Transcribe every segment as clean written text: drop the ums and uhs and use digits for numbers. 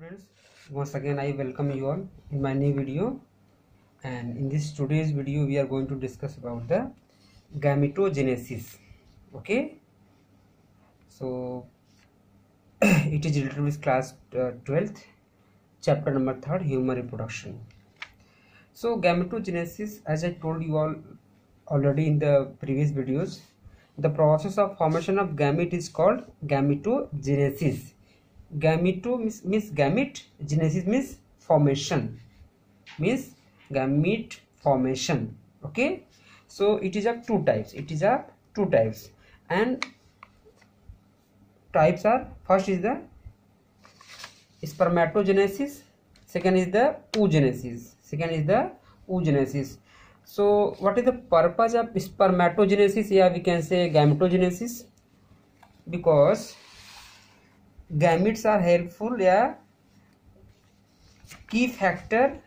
students, once again I welcome you all in my new video, and in this today's video we are going to discuss about the gametogenesis. Okay, so it is related with class 12th, chapter number 3, human reproduction. So gametogenesis, as I told you all already in the previous videos, the process of formation of gamete is called gametogenesis. Gameto means gamete, genesis means formation, means gamete formation. Okay, so it is of two types. And types are, first is the spermatogenesis, second is the oogenesis. So what is the purpose of spermatogenesis? Yeah, we can say gametogenesis, because gametes are helpful, yeah, key factor,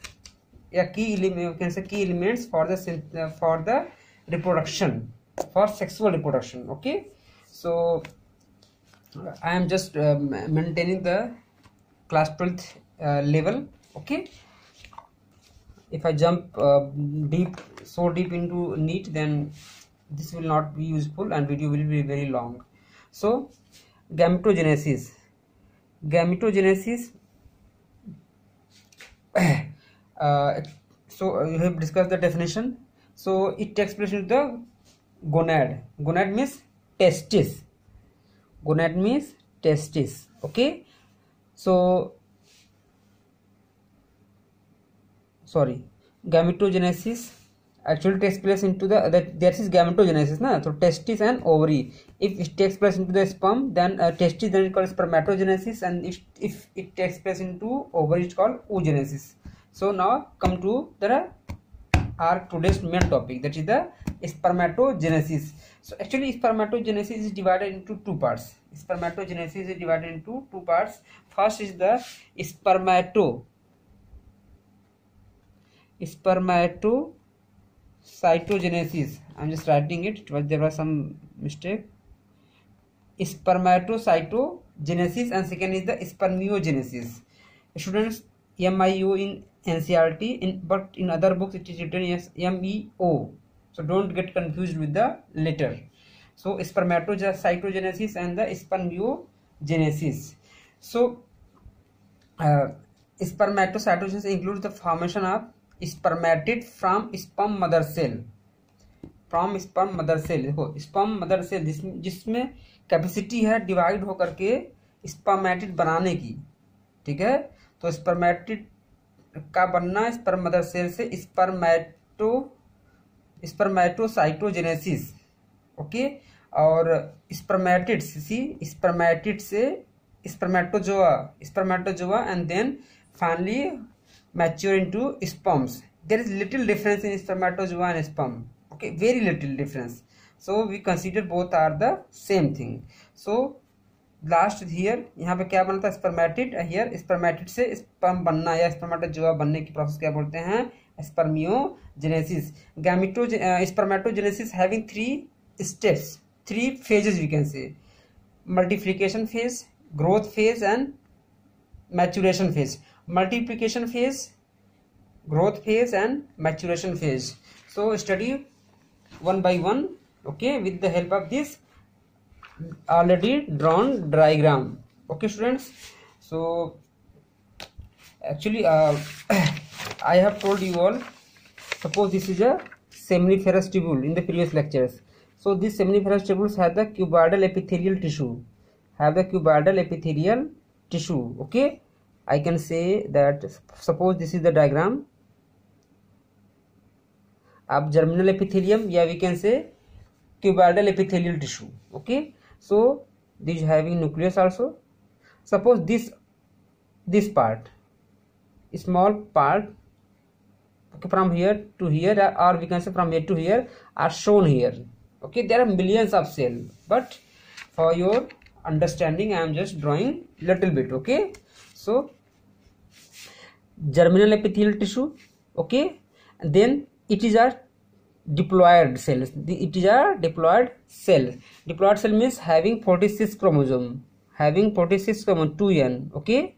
yeah, key element, you can say key elements for the reproduction, for sexual reproduction. Okay, so I am just maintaining the class 12th level. Okay, if I jump so deep into NEET, then this will not be useful and video will be very long. So gametogenesis so you have discussed the definition. So it takes place in the gonad means testis. Okay, so gametogenesis actually takes place into that is gametogenesis, na? So testis and ovary, if it takes place into the sperm, then testis, then it's called spermatogenesis, and if it takes place into ovary, it's called oogenesis. So now come to our today's main topic, that is the spermatogenesis. So actually spermatogenesis is divided into two parts. First is the spermatocytogenesis. I'm just writing it, but there was some mistake. Spermatocytogenesis, and second is the spermiogenesis. Students, MIO in NCERT, but in other books it is written as MEO. So don't get confused with the letter. So spermatocytogenesis and the spermiogenesis. So spermatocytogenesis includes the formation of spermatid from sperm mother cell. देखो sperm mother cell जिसमें capacity है divide होकर के spermatid बनाने की, ठीक है। तो स्पर्मेटिड का बनना स्पर्म मदर सेल से स्पर्मेटोसाइटोजेनेसिस। ओके, और स्पर्मेटिड से spermatozoa and then finally mature into sperms. There is little difference in spermatozoa and sperm. Okay, very little difference. So we consider both are the same thing. So last here यहाँ पे क्या बनता है spermatid, here spermatid से sperm बनना या spermatozoa बनने की प्रोसेस क्या बोलते हैं? Spermiogenesis. Spermatogenesis having 3 steps, 3 phases we can say: multiplication phase, growth phase and maturation phase. Multiplication phase, growth phase and maturation phase. So study one by one, okay, with the help of this already drawn diagram. Okay students, so actually I have told you all, suppose this is a seminiferous tubule in the previous lectures. So these seminiferous tubules have the cuboidal epithelial tissue. Okay, I can say that, suppose this is the diagram of germinal epithelium, yeah, we can say cuboidal epithelial tissue. Okay, so this having nucleus also. Suppose this part, small part, okay, from here to here, or we can say from here to here, are shown here. Okay, there are millions of cells, but for your understanding I am just drawing little bit. Okay, so germinal epithelial tissue, okay, and then it is a diploid cells. Diploid cell means having 46 chromosome, 2n. Okay,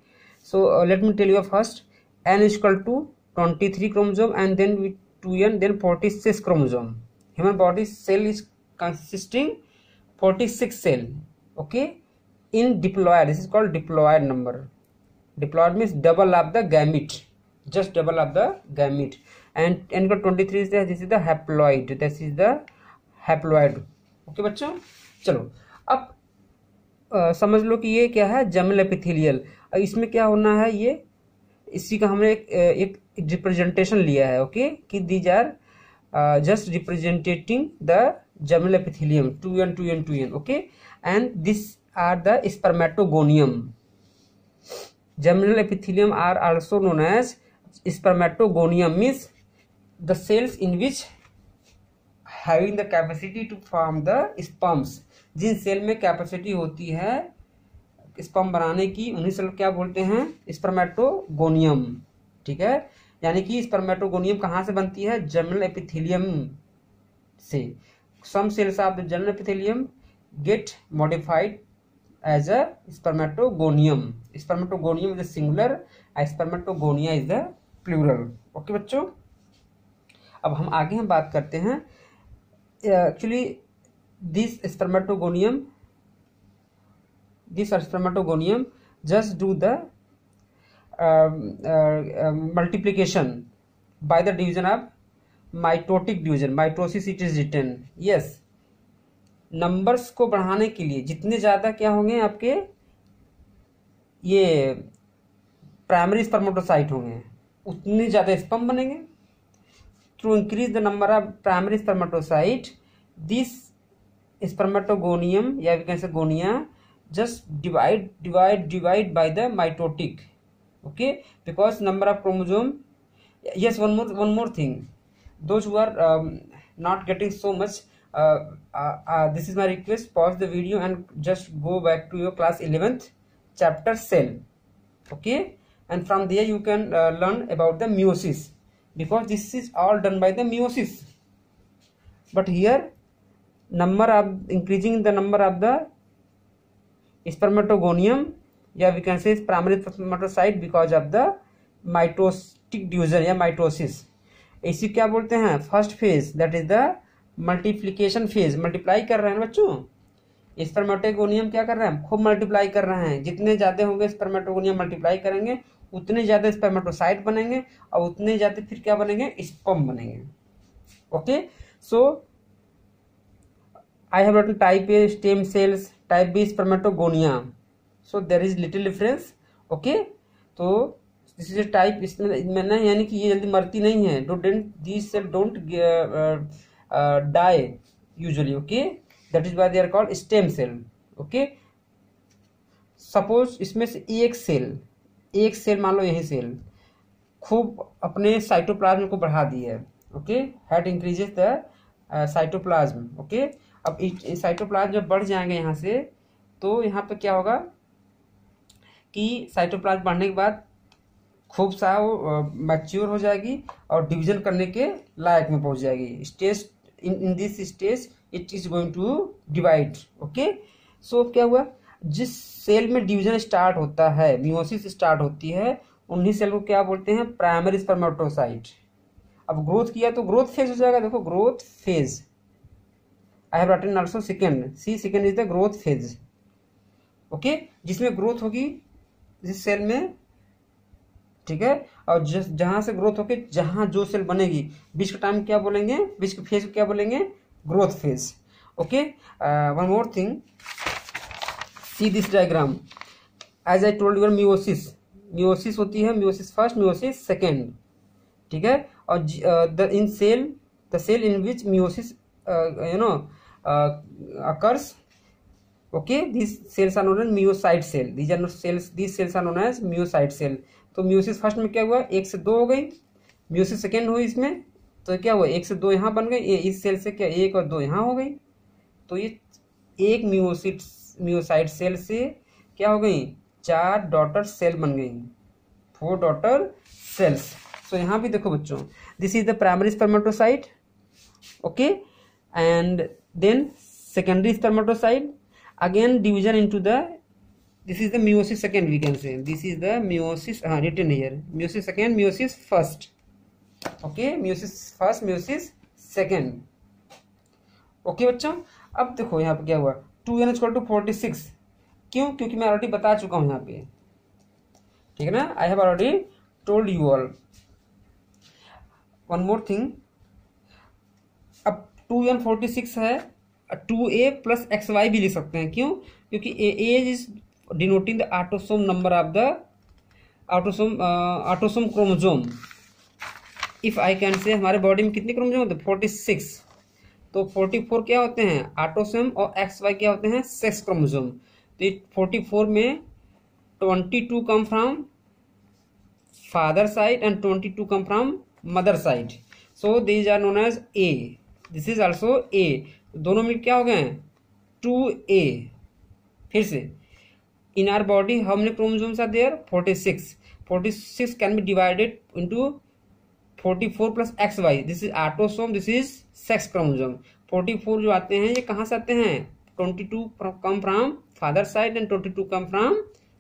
So let me tell you first. N is equal to 23 chromosome and then with 2n then 46 chromosome. Human body cell is consisting 46 cell. Okay, in diploid, this is called diploid number. Diploid means double of the gamete, just double of the gamete. And n का 23 is there, this is the haploid, this is the haploid. Okay बच्चों, चलो अब समझ लो कि ये क्या है, germinal epithelial. इसमें क्या होना है, ये इसी का हमने एक रिप्रेजेंटेशन लिया है। ओके, कि these are just representing the germinal epithelium 2n 2n 2n। Okay, and this are the spermatogonium. Germinal epithelium are also known as spermatogonium, means the cells in which having the capacity to form the sperms. जिन cell में capacity होती है sperm बनाने की, उन्हीं cell क्या बोलते हैं, स्पर्मेटोगोनियम। ठीक है, यानी कि स्पर्मेटोगोनियम कहाँ से बनती है, जर्मिनल एपिथेलियम से। Some cells of the germinal epithelium get modified as a spermatogonium. Spermatogonium is the singular, spermatogonia is the plural. Okay बच्चों, अब हम आगे बात करते हैं। Actually this spermatogonium just do the multiplication by the division of mitotic division, mitosis it is written। yes, numbers को बढ़ाने के लिए जितने ज्यादा क्या होंगे आपके ये प्राइमरी स्पर्मेटोसाइट होंगे, उतने ज्यादा स्पर्म बनेंगे। To increase the number of primary spermatocyte, this spermatogonium, yeah, we can say gonia, just divide by the mitotic। okay, because number of chromosome। yes, one more thing, those who are not getting so much, this is my request, pause the video and just go back to your class 11th chapter cell। okay, and from there you can learn about the meiosis, because this is all done by the meiosis। but here number of increasing the number of the spermatogonium, yeah, we can say primary spermatocyte because of the mitotic division या mitosis। इसी क्या बोलते हैं, first phase, that is the multiplication phase. Multiply कर रहे हैं बच्चों, spermatogonium क्या कर रहे हैं, खूब मल्टीप्लाई कर रहे हैं। जितने ज्यादा होंगे स्पर्मेटोगोनियम मल्टीप्लाई करेंगे, उतने ज्यादा स्पर्मेटोसाइट बनेंगे, और उतने ज्यादा फिर क्या बनेंगे, स्पर्म बनेंगे। Okay, so I have written type A stem cells, type B spermatogonia, so there is little difference। okay, तो this is a type, इसमें ना यानी कि ये जल्दी मरती नहीं है, these cells don't die usually। okay, that is why they are called stem cell। okay, suppose इसमें से एक सेल मान लो, यही सेल खूब अपने साइटोप्लाज्म को बढ़ा दी है। okay, that increases the cytoplasm. okay, अब साइटोप्लाज्म जब बढ़ जाएंगे यहाँ से, तो यहाँ पे क्या होगा कि साइटोप्लाज्म बढ़ने के बाद खूब सा वो मैच्योर हो जाएगी और डिवीजन करने के लायक में पहुंच जाएगी। Stage in this stage it is going to divide. Okay, so क्या हुआ, जिस सेल में डिवीजन स्टार्ट होता है, मियोसिस स्टार्ट होती है, उन्हीं सेल को क्या बोलते हैं, प्राइमरी स्पर्मेटोसाइट। अब ग्रोथ किया तो ग्रोथ फेज हो जाएगा। देखो, growth phase I have written also second, see second is the growth phase. Okay, जिसमें ग्रोथ होगी जिस सेल में, ठीक है, और जहां से ग्रोथ होके जहां जो सेल बनेगी, बीच का टाइम क्या बोलेंगे, बीच के फेज को क्या बोलेंगे, growth phase. Okay, one more thing, see this diagram, as I told your meiosis होती है, मियोसिस फर्स्ट, मियोसिस सेकेंड। ठीक है, और the cell in which meiosis occurs, okay, these cells are known as myocyte cell, these cells are known as myocyte cell। तो meiosis first में क्या हुआ, 1 से 2 हो गई, मियोसिस सेकेंड हुई इसमें, तो क्या हुआ, 1 से 2 यहाँ बन गई, इस सेल से क्या 1 और 2 यहाँ हो गई, तो ये एक मियोसाइट सेल से क्या हो गई, 4 डॉटर सेल बन गई, 4 डॉटर सेल्स। सो यहाँ भी देखो बच्चों, this is the primary spermatocyte. Okay, and then secondary spermatocyte, again division into the this is the meiosis second, we can say this is the meiosis written here, meiosis second, meiosis first. Okay, meiosis first, meiosis second. Okay बच्चों, अब देखो यहाँ पे क्या हुआ, 2n = 46, क्यों? क्योंकि मैं ऑलरेडी बता चुका हूँ यहाँ पे, ठीक है ना, I have already told you all. One more thing, अब 2n 46 है, 2a + xy भी लिख सकते हैं, क्यों? क्योंकि a is denoting the autosome number of the autosome chromosome. If I can से हमारे बॉडी में कितने क्रोमोसोम होते हैं? 46. तो 44 क्या होते हैं? ऑटोसोम, और XY क्या होते हैं? Sex chromosome. तो 44 में 22 come from father side and 22 come from mother side. So these are known as A. This is also A. दोनों मिल क्या हो गए हैं? 2A. फिर से in our body how many chromosomes are there? 46. 46 can be divided into 44 + XY. This is autosome, this is sex chromosome. 44 जो आते हैं ये कहाँ से आते हैं? 22 come from father side and 22 come from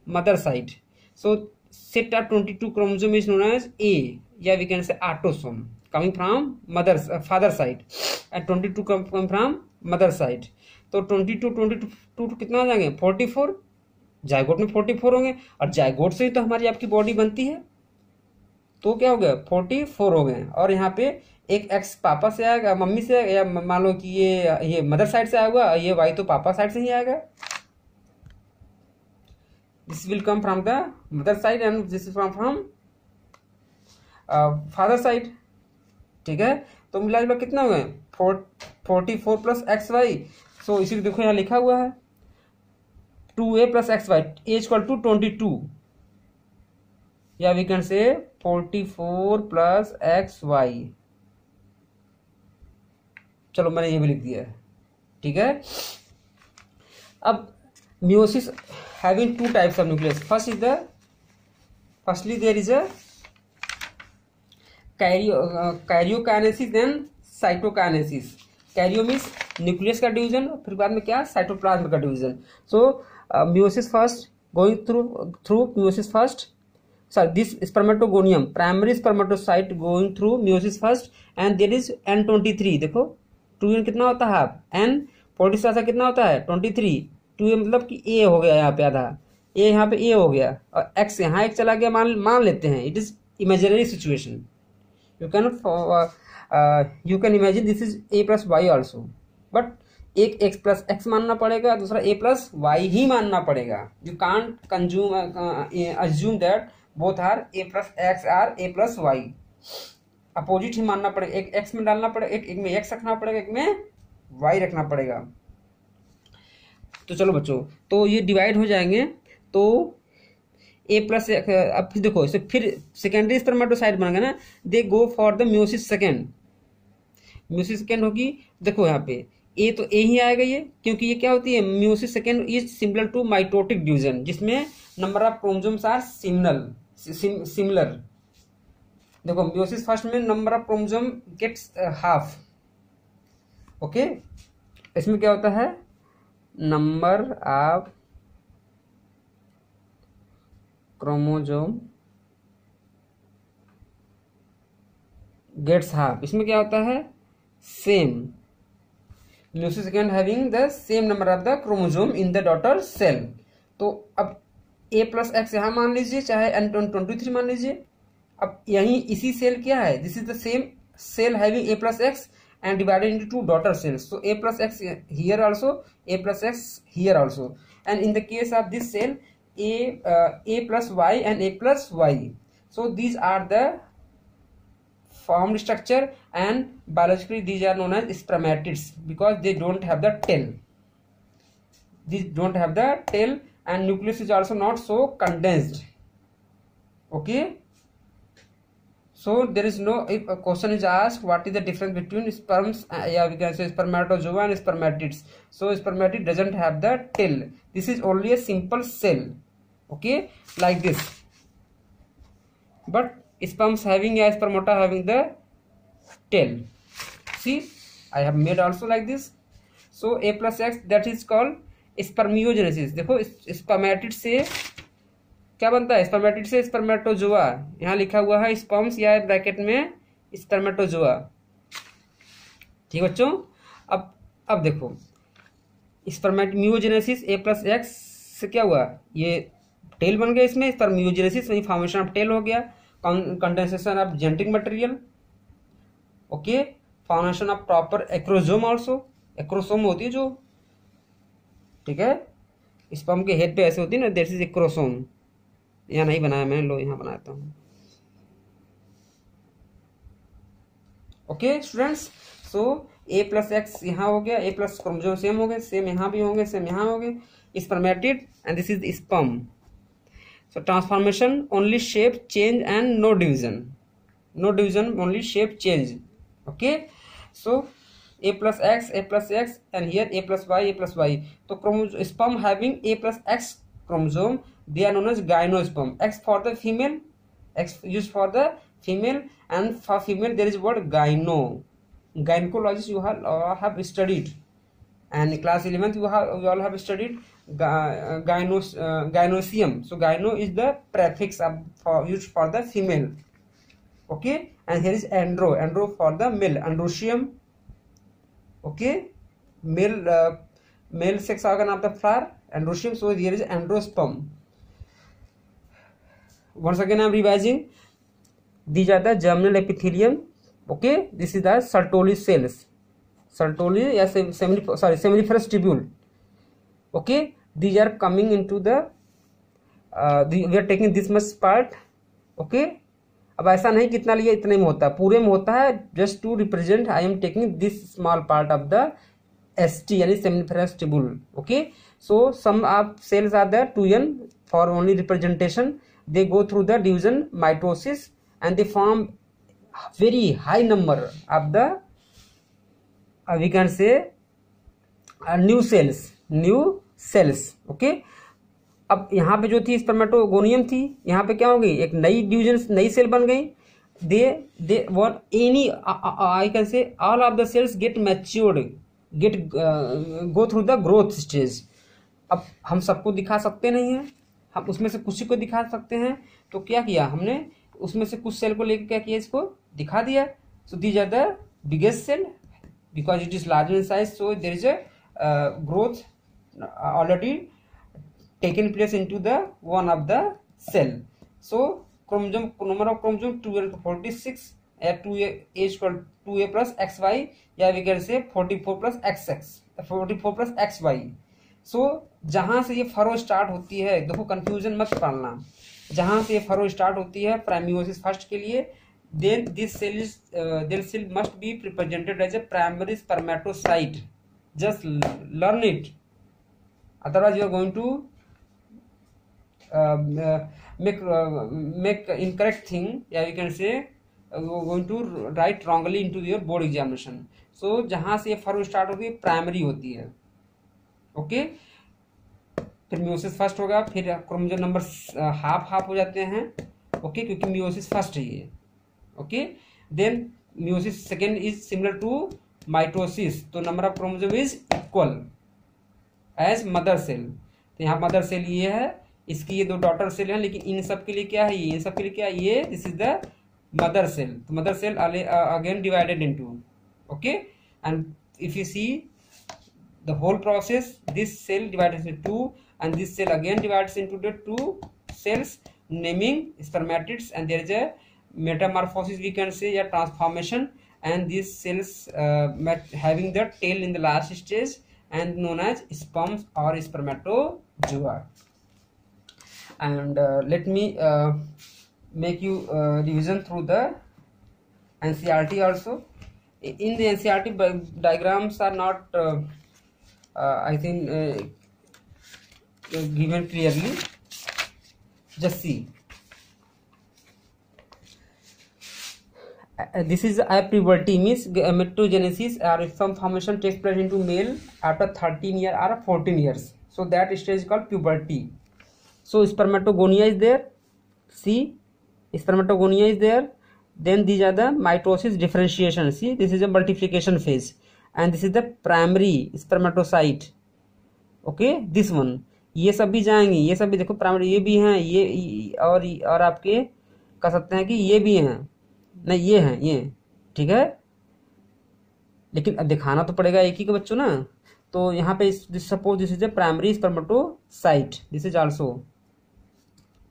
mother side. So set of 22 chromosome is known as A, या we can say autosome coming from father side and 22 come from mother side. तो 22 कितना हो जाएंगे? 44. जायगोट में 44 होंगे, और zygote से ही तो हमारी आपकी बॉडी बनती है, तो क्या हो गया? 44 हो गए. और यहाँ पे एक एक्स पापा से आएगा, मम्मी से, या मान लो कि ये मदर साइड से आएगा, ये वाई तो पापा साइड से ही आएगा. This will come from the mother side and this is from father side. ठीक है, तो मिला जुला कितना हो गए? 44 + XY. सो इसी देखो यहाँ लिखा हुआ है 2A + XY = 22, या वी कैन से 44 + XY. चलो मैंने ये भी लिख दिया है, ठीक है. अब meiosis having 2 types of nucleus. Firstly there is a karyokinesis and cytokinesis. Karyo means nucleus का डिवीजन, फिर बाद में क्या? साइटोप्लाज्म का division. So meiosis first, going through meiosis first. Sorry, this spermatogonium, primary spermatocyte going through meiosis first, and there is N23. देखो 2n कितना होता है? N 46 ऐसा कितना होता है? 23. 2a मतलब कि A हो गया यहाँ पे आधा, A यहाँ पे A हो गया, और X यहाँ एक चला गया, मान लेते हैं. It is imaginary situation. You can imagine this is A + Y also, but एक X + X मानना पड़ेगा, दूसरा A + Y ही मानना पड़ेगा. You can't assume that both are A + X or A + Y. Opposite ही मानना पड़ेगा. एक X में डालना पड़ेगा, एक में X रखना पड़ेगा, एक में Y रखना पड़ेगा. तो चलो बच्चों, तो ये डिवाइड हो जाएंगे. तो A + अब फिर देखो इसे, फिर सेकेंडरी स्पर्मेटोसाइट बनेगा ना, they go for the meiosis second. meiosis second होगी, देखो यहाँ पे A तो A ही आएगा ये, क्योंकि ये क्या होती है? meiosis second is similar to mitotic division, जिसमें number of chromosomes are similar. देखो meiosis फर्स्ट में number of chromosome gets half. Okay, इसमें क्या होता है? Number of chromosome gets half. इसमें क्या होता है? Same. meiosis second having the same number of the chromosome in the daughter cell. तो अब A + X यहाँ मान लीजिए, चाहे N23 मान लीजिए. अब यही इसी सेल क्या है? This is the same cell having A + X and divided into 2 daughter cells. So A + X here also, A + X here also, and in the case of this cell A + Y and A + Y. So these are the formed structure, and biologically these are known as spermatids because they don't have the tail. These don't have the tail, and nucleus is also not so condensed. Okay, so there is no, if a question is asked what is the difference between sperms, yeah, we can say spermatozoa and spermatids. So spermatid doesn't have the tail. This is only a simple cell, okay, like this. But sperms having a spermata having the tail. See, I have made also like this. So A + X, that is called spermiogenesis, देखो spermatid से क्या बनता है, spermatid से spermatozoa, यहाँ लिखा हुआ है स्पर्म्स या ब्रैकेट में स्पर्मेटोजोआ। ठीक बच्चों, अब देखो स्पर्मेटोमियोजेनेसिस A+X से क्या हुआ, ये टेल बन गया, इसमें स्पर्मियोजेनेसिस वही फॉर्मेशन ऑफ टेल हो गया, condensation of genetic material, okay, formation of proper acrosome, also acrosome होती है जो, ठीक है, स्पर्म के हेड पे ऐसे होती है ना, दैट इज एक्रोसोम। यहाँ नहीं बनाया मैंने, लो यहाँ बनाता हूँ। ओके स्टूडेंट्स, सो A+X यहाँ हो गया, A+ क्रोमोसोम सेम हो गए, सेम यहाँ भी होंगे, सेम यहाँ हो गए, spermatid and this is sperm. So transformation only shape change and no division only shape change. Okay, so A+X and here A+Y। तो sperm having A+X chromosome, they are known as gymnosperm. X for the female, X used for the female, and for female there is word gynecologist you have studied, and in class 11th you all have studied gynosium. So gyno is the prefix used for the female. Okay, and here is andro for the male, androcium. Okay, male sex organ of the flower, androcium. So here is androsperm. Once again I am revising. These are the germinal epithelium. Okay, this is the Sertoli cells. Sertoli, yes, seminiferous tubule. Okay, these are coming into the we are taking this much part. Okay, अब ऐसा नहीं कितना लिया इतने में होता है, पूरे में होता है, just to represent I am taking this small part of the ST यानी seminiferous tubule. Okay, so some of cells are there 2n for only representation, they go through the division mitosis and they form very high number of the we can say new cells. Okay, अब यहाँ पे जो थी spermatogonium थी, यहाँ पे क्या हो गई, एक नई डिवीजन, नई सेल बन गई। They one any I can say all of the cells get matured, go through the growth stage. अब हम सबको दिखा सकते नहीं हैं, हम उसमें से कुछ ही को दिखा सकते हैं, तो क्या किया हमने, उसमें से कुछ सेल को लेकर क्या किया, इसको दिखा दिया। So these are the biggest cell because it is larger in size, so there is a growth already taken place into the one of the cell. So chromosome, number of chromosome 12 to 46 at 2a is equal 2a plus xy, या we can say 44 plus xx, 44 plus xy. So जहां से ये furrow start होती है, देखो confusion मत पालना, जहां से ये फरो स्टार्ट होती है प्राइमियोसिस फर्स्ट के लिए, then this cell must be represented as a primary spermatocyte. Just learn it, otherwise you are going to make incorrect thing, yeah, you can say going to write wrongly into your board examination. So जहां से ये furrow start होती है primary होती है। Okay, फिर meiosis first होगा, फिर क्रोमोसोम नंबर हाफ हो जाते हैं। ओके, क्योंकि मियोसिस फर्स्ट है ये। Okay, then meiosis second is similar to mitosis, तो number of chromosome is equal as mother cell. तो यहाँ मदर सेल ये है, इसकी ये दो डॉटर सेल हैं, लेकिन इन सब के लिए क्या है, ये इन सब के लिए क्या है, ये this is the mother cell. तो mother cell again divided into, okay, and if you see the whole process, this cell divides into two and this cell again divides into the two cells, naming spermatids, and there is a metamorphosis, we can say, yeah, transformation, and these cells having the tail in the last stage and known as sperms or spermatozoa. And let me make you revision through the NCERT also. In the NCERT diagrams are not I think given clearly. Just see, this is a puberty, means gametogenesis or some formation takes place into male after 13 years or 14 years, so that stage is called puberty. So spermatogonia is there, see, spermatogonia is there, then these are the mitosis, differentiation, see, this is a multiplication phase, and this is the primary spermatocyte. Okay this one, ये सब भी जाएंगे, ये सब भी देखो primary, ये भी हैं, ये और आपके कह सकते हैं कि ये भी हैं, नहीं ये हैं ये, ठीक है। लेकिन अब दिखाना तो पड़ेगा एक ही के बच्चों ना। तो यहाँ पे suppose this is a primary spermatocyte, this is also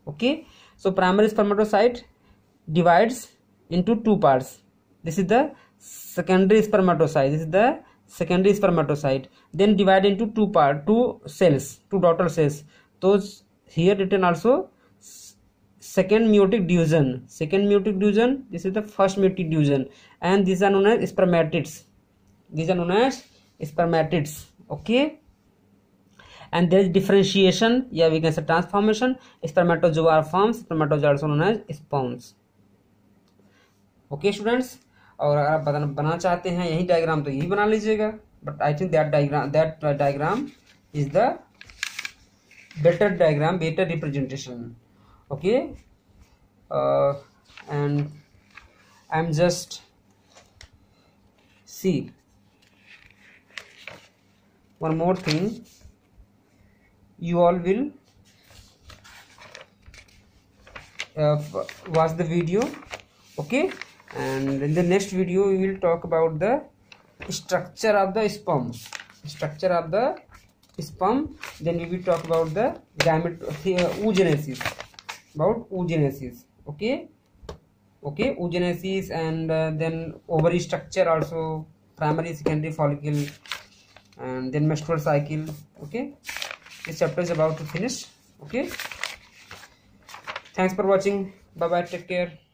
okay. So primary spermatocyte divides into two parts. This is the secondary spermatocyte, this is the secondary spermatocyte, then divide into two cells, two daughter cells. So here written also second meiotic division, second meiotic division, this is the first meiotic division, and these are known as spermatids, these are known as spermatids, okay. And there is differentiation, yeah, we can say transformation, spermatozoa forms, spermatozoa also known as sperms, okay students. और अगर आप बनाना चाहते हैं यही diagram तो यही बना लीजिएगा, but I think that diagram is the better diagram, better representation, okay. And I am just see one more thing, you all will watch the video, okay, and in the next video we will talk about the structure of the sperm, structure of the sperm, then we will talk about the oogenesis, about oogenesis, okay, okay, oogenesis, and then ovary structure also, primary secondary follicle, and then menstrual cycle, okay. This chapter is about to finish, okay. Thanks for watching, bye bye, take care.